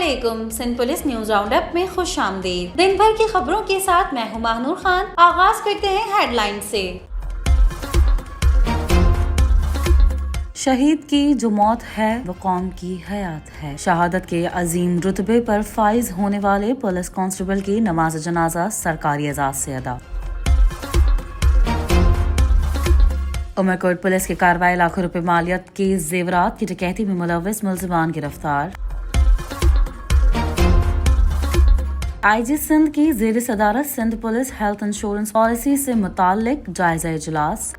अस्सलामुअलैकुम। Sindh police news round up में खुश आमदीद। दिन भर की खबरों के साथ मैं हूं महानूर खान। आगाज करते हैं हेडलाइन से। शहीद की जो मौत है वो कौम की हयात है। शहादत के अजीम रुतबे पर फाइज होने वाले पुलिस कांस्टेबल की नमाज जनाजा सरकारी एजाज से अदा। उमरकोट पुलिस की कार्रवाई, लाखों रुपए मालियत के जेवरात की डकैती में मुलव्विस मुलजिमान गिरफ्तार। आईजी सिंध की ज़ेर सदारत Sindh police health insurance policy से मुताल्लिक जायजा इजलास।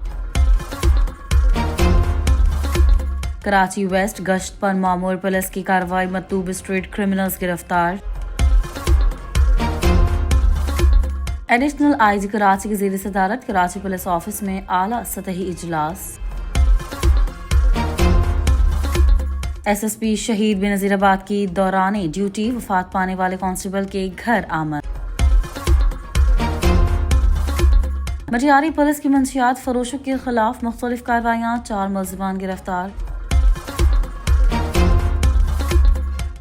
कराची वेस्ट गश्त पर मामूर पुलिस की कार्रवाई, मतलूब स्ट्रीट क्रिमिनल्स गिरफ्तार। एडिशनल आईजी कराची की ज़ेर सदारत कराची पुलिस ऑफिस में आला सतही इजलास। एसएसपी शहीद बेनज़ीराबाद की दौरान ड्यूटी वफात पाने वाले कांस्टेबल के घर आमद। मटियारी पुलिस की मंशियात फरोशों के खिलाफ मुख्तलिफ कार्रवाइयाँ, 4 मुलजिमान गिरफ्तार।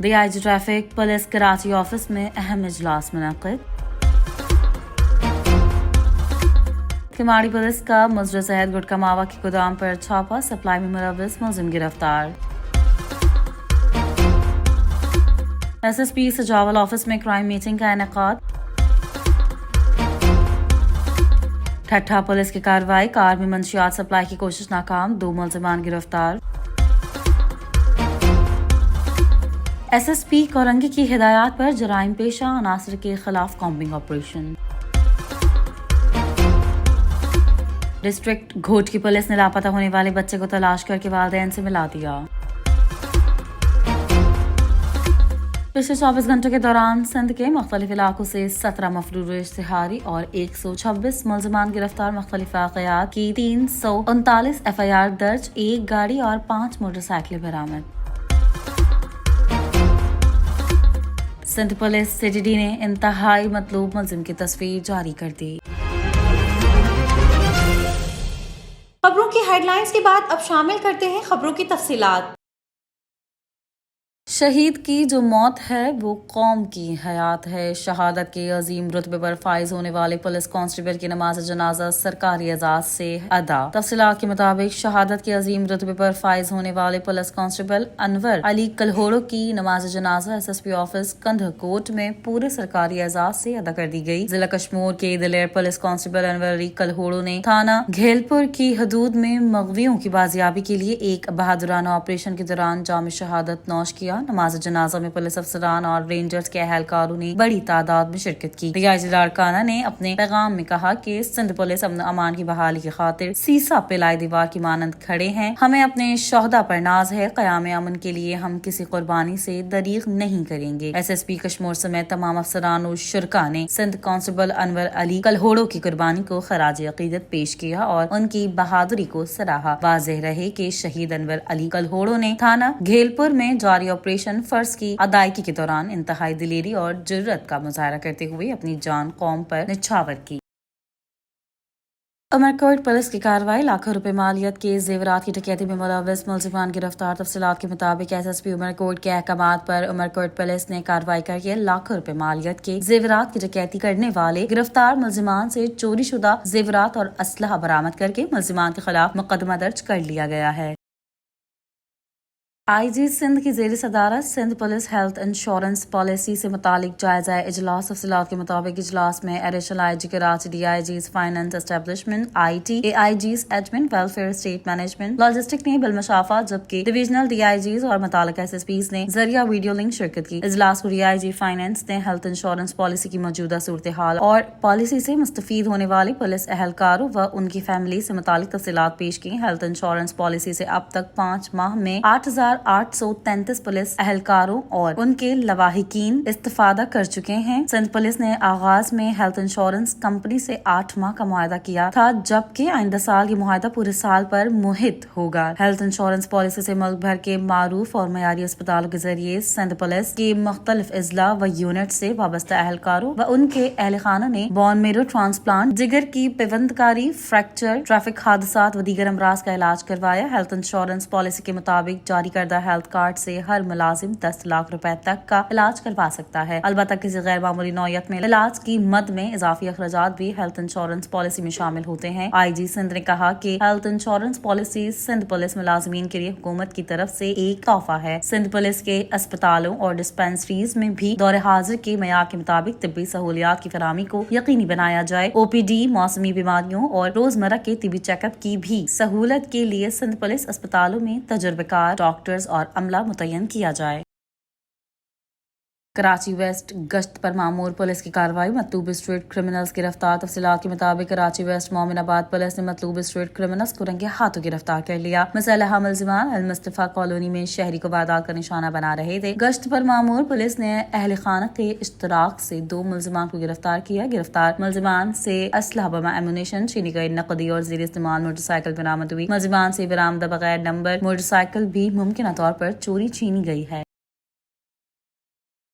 DIG traffic police Karachi office में अहम इजलास मुनक़िद। किमाड़ी पुलिस का मुजर जहद गुटका मावा के गोदाम पर छापा, सप्लाई में मुलव्विस मुलजिम गिरफ्तार। एसएसपी सजावल ऑफिस में क्राइम मीटिंग का इनेकाद। ठट्ठा पुलिस की कार्रवाई, कार में मंशियात सप्लाई की कोशिश नाकाम, 2 मुलजिमान गिरफ्तार। एसएसपी कोरंगी की हिदायत पर जराइम पेशा अनासर के खिलाफ कॉम्बिंग ऑपरेशन। डिस्ट्रिक्ट घोट की पुलिस ने लापता होने वाले बच्चे को तलाश करके वालिदैन से मिला दिया। पिछले 24 घंटों के दौरान सिंध के मुख्तलिफ इलाकों से 17 मफरूर इश्तिहारी और 126 मुलजिमान गिरफ्तार। मुख्तलिफ वाक़यात की 339 FIR दर्ज, 1 गाड़ी और 5 मोटरसाइकिलें बरामद। सिंध पुलिस CTD ने इंतहाई मतलूब मुलजिम की तस्वीर जारी कर दी। खबरों की हेडलाइंस के बाद अब शामिल करते हैं खबरों की तफसीलात। शहीद की जो मौत है वो कौम की हयात है। शहादत के अजीम रुतबे पर फाइज होने वाले पुलिस कांस्टेबल की नमाज जनाजा सरकारी एजाज से अदा। तफसीलात के मुताबिक शहादत के अजीम रुतबे पर फाइज होने वाले पुलिस कांस्टेबल अनवर अली कलहोड़ो की नमाज जनाजा SSP ऑफिस कंधकोट में पूरे सरकारी एजाज से अदा कर दी गई। जिला कश्मीर के दिलेर पुलिस कांस्टेबल अनवर अली कलहोड़ो ने थाना घेलपुर की हदूद में मगवियों की बाजियाबी के लिए एक बहादुराना ऑपरेशन के दौरान जाम शहादत नौश किया। नमाज जनाजा में पुलिस अफसरान और रेंजर्स के अहलकारों ने बड़ी तादाद में शिरकत की। डीआईजी लाड़काना ने अपने पैगाम में कहा कि सिंध पुलिस अमन अमान की बहाली की खातिर सीसा पिलाई दीवार की मानंद खड़े हैं। हमें अपने शोहदा पर नाज है। क़याम अमन के लिए हम किसी कुर्बानी से दरीग नहीं करेंगे। SSP कश्मीर समेत तमाम अफसरान और शुरका ने सिंध कांस्टेबल अनवर अली कलहोड़ो की कुर्बानी को खराज अकीदत पेश किया और उनकी बहादुरी को सराहा। वाज़ेह रहे कि शहीद अनवर अली कलहोड़ो ने थाना घेलपुर में जारी ऑपरेशन फर्ज की अदायगी के दौरान इंतहाई दिलेरी और जुर्रत का मुजाहरा करते हुए अपनी जान कौम पर निछावर की। उमरकोट पुलिस की कार्रवाई, लाखों रुपए मालियत के जेवरात की डकैती में मुलव्विस मुलजिमान गिरफ्तार। तफसीलात के मुताबिक SSP उमरकोट के अहकामात पर उमरकोट पुलिस ने कार्रवाई करके लाखों रुपए मालियत के जेवरात की डकैती करने वाले गिरफ्तार मुलजिमान से चोरी शुदा जेवरात और असलहा बरामद करके मुलजिमान के खिलाफ मुकदमा दर्ज कर लिया गया है। आईजी सिंध की ज़ेर सदारत Sindh police health insurance policy से मुतालिक जायजा इजलास। तफसीलात के मुताबिक इजलास में additional IG Karachi, DIGs finance establishment, IT, AIGs admin, welfare, state management, logistic ने बिलमशाफा, जबकि डिविजनल DIGs और मुतालिका SSPs ने जरिया वीडियो लिंक शिरकत की। इजलास को DIG फाइनेंस ने हेल्थ इंश्योरेंस पॉलिसी की मौजूदा सूरत हाल और पॉलिसी से मुस्तफीद होने वाले पुलिस एहलकारों व उनकी फैमिली से मुतालिक तफसीलात पेश की। हेल्थ इंश्योरेंस पॉलिसी से अब तक 5 माह में 8,833 पुलिस एहलकारों और उनके लवाहिकीन इस्तिफादा कर चुके हैं। सिंध पुलिस ने आगाज में हेल्थ इंश्योरेंस कंपनी से 8 माह का मुआहदा किया था, जबकि आइंदा साल ये मुआहदा पूरे साल पर मुहित होगा। हेल्थ इंश्योरेंस पॉलिसी से मुल्क भर के मारूफ और मयारी अस्पतालों के जरिए सिंध पुलिस की मुख्तलिफ अजला व यूनिट से वाबस्ता एहलकारों व उनके अहल खाना ने बोन मेरो ट्रांसप्लांट, जिगर की पिवंदकारी, फ्रैक्चर, ट्रैफिक हादसात व दीगर अमराज का इलाज करवाया। हेल्थ इंश्योरेंस पॉलिसी के मुताबिक जारी کردہ ہیلتھ کارڈ سے ہر ملازم 10 لاکھ روپے تک کا علاج کروا سکتا ہے۔ البتہ کسی غیر معمولی نوعیت میں علاج کی مد میں اضافی اخراجات بھی ہیلتھ انشورنس پالیسی میں شامل ہوتے ہیں۔ آئی جی سندھ نے کہا کہ health insurance policy Sindh police ملازمین کے لیے حکومت کی طرف سے ایک تحفہ ہے۔ سندھ پولیس کے اسپتالوں اور ڈسپنسریز میں بھی دور حاضر کے معیار کے مطابق طبی سہولیات کی فراہمی کو یقینی بنایا جائے۔ او پی ڈی، موسمی بیماریوں اور روزمرہ کے طبی چیک اپ کی بھی سہولت کے لیے سندھ پولیس اسپتالوں میں تجربہ کار ڈاکٹرز اور عملہ متعین کیا جائے۔ کراچی ویسٹ گشت پر مامور پولیس کی کارروائی، مطلوب اسٹریٹ کرمنلز گرفتار۔ تفصیلات کے مطابق کراچی ویسٹ مومن آباد پولیس نے مطلوب اسٹریٹ کرمنلز کو رنگے ہاتھوں گرفتار کر لیا۔ مسلح ملزمان المصطفیٰ کالونی میں شہری کو واردات کا نشانہ بنا رہے تھے۔ گشت پر مامور پولیس نے اہل خانہ کے اشتراک سے 2 ملزمان کو گرفتار کیا۔ گرفتار ملزمان سے اسلحہ بم ایمونیشن، چھینی گئی نقدی اور زیر استعمال موٹر سائیکل برآمد ہوئی۔ ملزمان سے برآمدہ بغیر نمبر موٹر سائیکل بھی ممکنہ طور پر چوری چھینی گئی ہے۔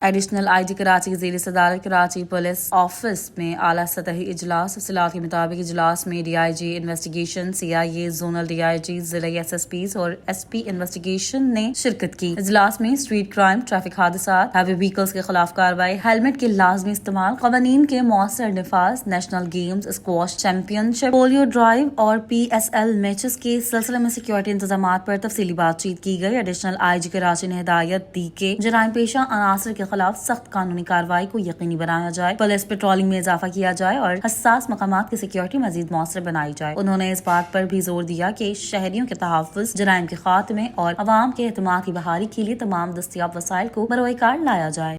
ایڈیشنل آئی جی کراچی کی زیر صدارت کراچی پولیس آفس میں اعلیٰ سطحی اجلاس۔ تفصیلات کے مطابق اجلاس میں D I G investigation, C I A, zonal D I G, ضلعی ایس ایس پیز اور ایس پی انویسٹیگیشن نے شرکت کی۔ اجلاس میں اسٹریٹ کرائم، ٹریفک حادثات، ہیوی وہیکلز کے خلاف کارروائی، ہیلمٹ کے لازمی استعمال، قوانین کے مؤثر نفاذ، نیشنل گیمز، اسکواش چیمپئن شپ، پولیو ڈرائیو اور پی ایس ایل میچز کے سلسلے میں سیکورٹی انتظامات پر تفصیلی بات چیت کی گئی۔ ایڈیشنل آئی جی کراچی نے ہدایت دی کہ جرائم پیشہ عناصر کے خلاف سخت قانونی کارروائی کو یقینی بنایا جائے، پولیس پیٹرولنگ میں اضافہ کیا جائے اور حساس مقامات کی سیکورٹی مزید مؤثر بنائی جائے۔ انہوں نے اس بات پر بھی زور دیا کہ شہریوں کے تحفظ، جرائم کے خاتمے اور عوام کے اعتماد کی بحالی کے لیے تمام دستیاب وسائل کو بروئے کار لایا جائے۔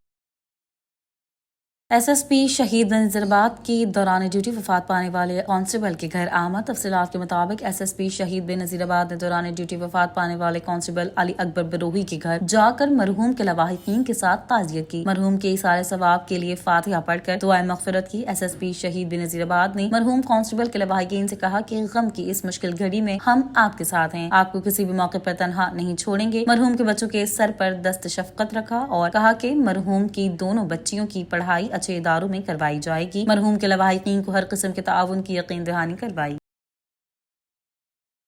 ایس ایس پی شہید بنظیر آباد کی دوران ڈیوٹی وفات پانے والے کانسٹیبل کے گھر آمد۔ تفصیلات کے مطابق ایس ایس پی شہید بنظیر آباد نے دوران ڈیوٹی وفات پانے والے کانسٹیبل علی اکبر بروہی کے گھر جا کر مرحوم کے لواحقین کے ساتھ تعزیت کی۔ مرحوم کے اثار ثواب کے لیے فاتحہ پڑھ کر دعائے مغفرت کی۔ ایس ایس پی شہید بنظیر آباد نے مرحوم کانسٹیبل کے لواحقین سے کہا کہ غم کی اس مشکل گھڑی میں ہم آپ کے ساتھ ہیں، آپ کو کسی بھی موقع پر تنہا نہیں چھوڑیں گے۔ مرحوم کے بچوں کے سر پر دست شفقت رکھا اور کہا کہ مرحوم کی دونوں بچیوں کی پڑھائی اچھے اداروں میں کروائی جائے گی۔ مرحوم کے لواحقین کو ہر قسم کے تعاون کی یقین دہانی کروائی۔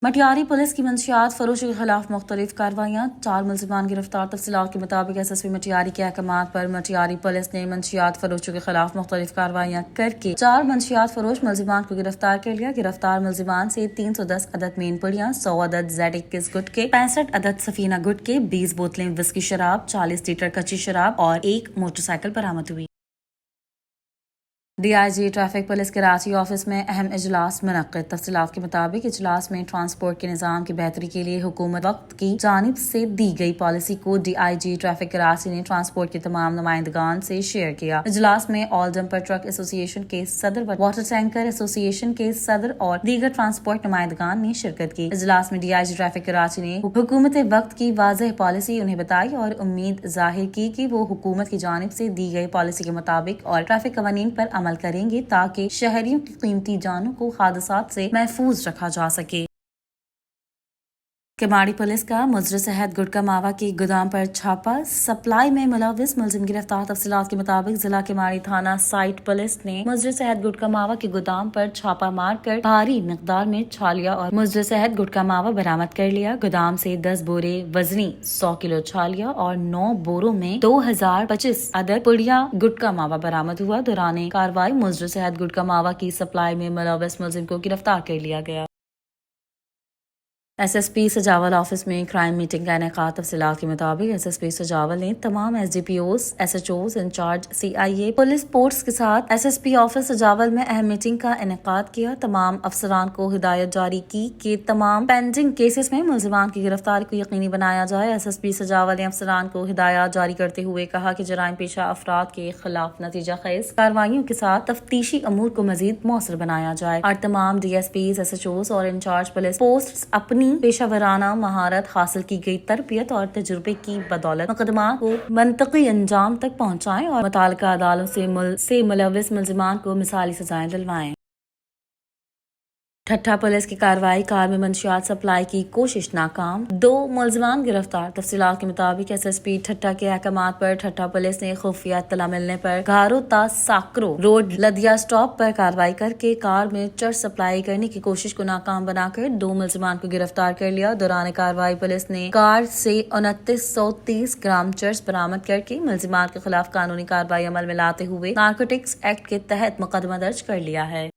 مٹیاری پولیس کی منشیات فروشوں کے خلاف مختلف کارروائیاں، 4 ملزمان گرفتار۔ تفصیلات کے مطابق ایس ایس پی مٹیاری کے احکامات پر مٹیاری پولیس نے منشیات فروشوں کے خلاف مختلف کارروائیاں کر کے 4 منشیات فروش ملزمان کو گرفتار کر لیا۔ گرفتار ملزمان سے 310 عدد مین پڑیاں، 100 عدد Z21 گٹکے، 65 عدد سفینہ گٹکے، 20 بوتلیں وسکی شراب، 40 لیٹر کچی شراب اور 1 موٹر سائیکل برآمد ہوئی۔ D I G traffic police Karachi office میں اہم اجلاس منعقد۔ تفصیلات کے مطابق اجلاس میں ٹرانسپورٹ کے نظام کی بہتری کے لیے حکومت وقت کی جانب سے دی گئی پالیسی کو D I G traffic Karachi نے ٹرانسپورٹ کے تمام نمائندگان سے شیئر کیا۔ اجلاس میں آل ڈمپر ٹرک ایسوسی ایشن کے صدر، واٹر ٹینکر ایسوسی ایشن کے صدر اور دیگر ٹرانسپورٹ نمائندگان نے شرکت کی۔ اجلاس میں D I G traffic Karachi نے حکومت وقت کی واضح پالیسی انہیں بتائی اور امید ظاہر کی کہ وہ حکومت کی جانب سے دی گئی پالیسی کے مطابق اور ٹریفک قوانین پر عمل کریں گے تاکہ شہریوں کی قیمتی جانوں کو حادثات سے محفوظ رکھا جا سکے۔ کماڑی پولیس کا مضر صحت گٹکا ماوا کے گودام پر چھاپہ، سپلائی میں ملوث ملزم گرفتار۔ تفصیلات کے مطابق ضلع کماڑی تھانہ سائٹ پولیس نے مضر صحت گٹکا ماوا کے گودام پر چھاپہ مار کر بھاری مقدار میں چھالیا اور مضر صحت گٹکا ماوا برآمد کر لیا۔ گودام سے 10 بورے وزنی 100 کلو چھالیا اور 9 بوروں میں 2025 عدد پڑیا گٹکا ماوا برآمد ہوا۔ دوران کارروائی مضر صحت گٹکا ماوا کی سپلائی میں ملوث ملزم کو گرفتار کر لیا گیا۔ ایس ایس پی سجاول آفس میں کرائم میٹنگ کا انعقاد۔ تفصیلات کے مطابق ایس ایس پی سجاول نے تمام S D P Os, S H Os, incharge C I A police force کے ساتھ S S P office Sujawal میں اہم میٹنگ کا انعقاد کیا۔ تمام افسران کو ہدایت جاری کی کہ تمام پینڈنگ کیسز میں ملزمان کی گرفتاری کو یقینی بنایا جائے۔ ایس ایس پی سجاول نے افسران کو ہدایات جاری کرتے ہوئے کہا کہ جرائم پیشہ افراد کے خلاف نتیجہ خیز کارروائیوں کے ساتھ تفتیشی امور کو مزید مؤثر بنایا جائے اور تمام D S Ps, S H Os اور انچارج پولیس پوسٹ اپنی پیشہ ورانہ مہارت، حاصل کی گئی تربیت اور تجربے کی بدولت مقدمات کو منطقی انجام تک پہنچائیں اور متعلقہ عدالتوں سے ملوث ملزمان کو مثالی سزائیں دلوائیں۔ ठट्टा पुलिस की कार्रवाई, कार में मंशियात सप्लाई की कोशिश नाकाम, 2 मुलजमान गिरफ्तार। तफसीलात के मुताबिक SSP ठट्टा के अहकामात पर ठट्टा पुलिस ने खुफिया इत्तला मिलने पर घारो ता साकरो रोड लदिया स्टॉप पर कार्रवाई करके कार में चर्च सप्लाई करने की कोशिश को नाकाम बनाकर 2 मुलजमान को गिरफ्तार कर लिया। दौरान कार्रवाई पुलिस ने कार से 2930 ग्राम चर्च बरामद करके मुलजमान के खिलाफ कानूनी कार्रवाई अमल में लाते हुए नारकोटिक्स एक्ट के तहत मुकदमा दर्ज कर लिया है।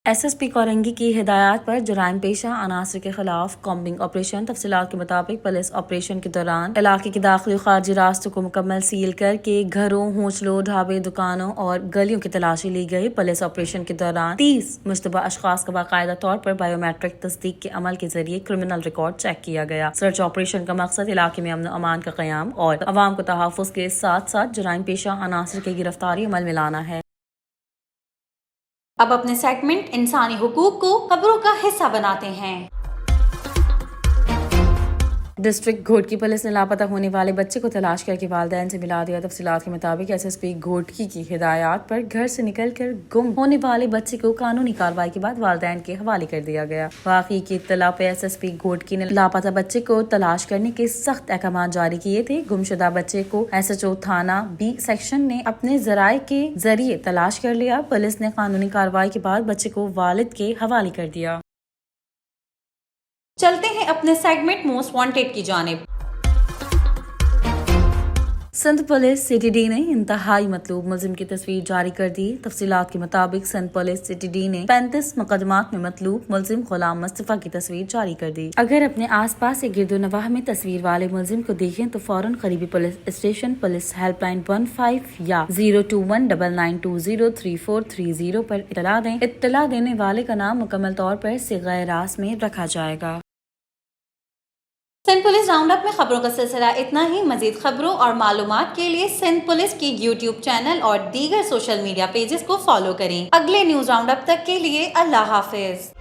SSP कोरंगी की हिदायत पर जराइम पेशा अनासर के खिलाफ कॉम्बिंग ऑपरेशन। तफसीलात के मुताबिक पुलिस ऑपरेशन के दौरान इलाके के दाखिली और खारजी रास्तों को मुकम्मल सील करके घरों, होटलों, ढाबे, दुकानों और गलियों की तलाशी ली गई। पुलिस ऑपरेशन के दौरान 30 मुश्तबा अशखास का बाकायदा तौर पर बायोमेट्रिक तस्दीक के अमल के जरिए क्रिमिनल रिकॉर्ड चेक किया गया। सर्च ऑपरेशन का मकसद इलाके में अमन अमान का क़याम और अवाम को तहफ़्फ़ुज़ के साथ साथ जराइम पेशा अनासर की गिरफ्तारी अमल में लाना है। अब अपने सेगमेंट इंसानी हुकूक को खबरों का हिस्सा बनाते हैं। डिस्ट्रिक्ट घोटकी पुलिस ने लापता होने वाले बच्चे को तलाश करके वालिदैन से मिला दिया। तफसीलात के मुताबिक SSP घोटकी की हिदायत पर घर से निकलकर गुम होने वाले बच्चे को कानूनी कार्रवाई के बाद वालिदैन के हवाले कर दिया गया। वाकई की इत्तला पे SSP घोटकी ने लापता बच्चे को तलाश करने के सख्त अहकाम जारी किए थे। गुमशुदा बच्चे को SHO थाना B सेक्शन ने अपने जराये के जरिए तलाश कर लिया। पुलिस ने कानूनी कार्रवाई के बाद बच्चे को वालिद के हवाले कर दिया। चलते हैं अपने सेगमेंट मोस्ट वांटेड की जानिब। सिंध पुलिस CTD ने इंतहाई मतलूब मुलजिम की तस्वीर जारी कर दी। तफसीलात के मुताबिक सिंध पुलिस CTD ने 35 मुकदमात में मतलूब मुलजिम गुलाम मुस्तफा की तस्वीर जारी कर दी। अगर अपने आसपास से गिरदो नवाह में तस्वीर वाले मुलजिम को देखें तो फौरन करीबी पुलिस स्टेशन पुलिस हेल्पलाइन 15 या 02199203430 पर इत्तला दें। इत्तला देने वाले का नाम मुकम्मल तौर पर सिग़ाए रास में रखा जाएगा। सिंध पुलिस राउंड अप में खबरों का सिलसिला इतना ही। मजीद खबरों और मालूमात के लिए सिंध पुलिस की YouTube चैनल और दीगर सोशल मीडिया पेजेस को फॉलो करें। अगले न्यूज राउंड अप तक के लिए अल्लाह हाफिज।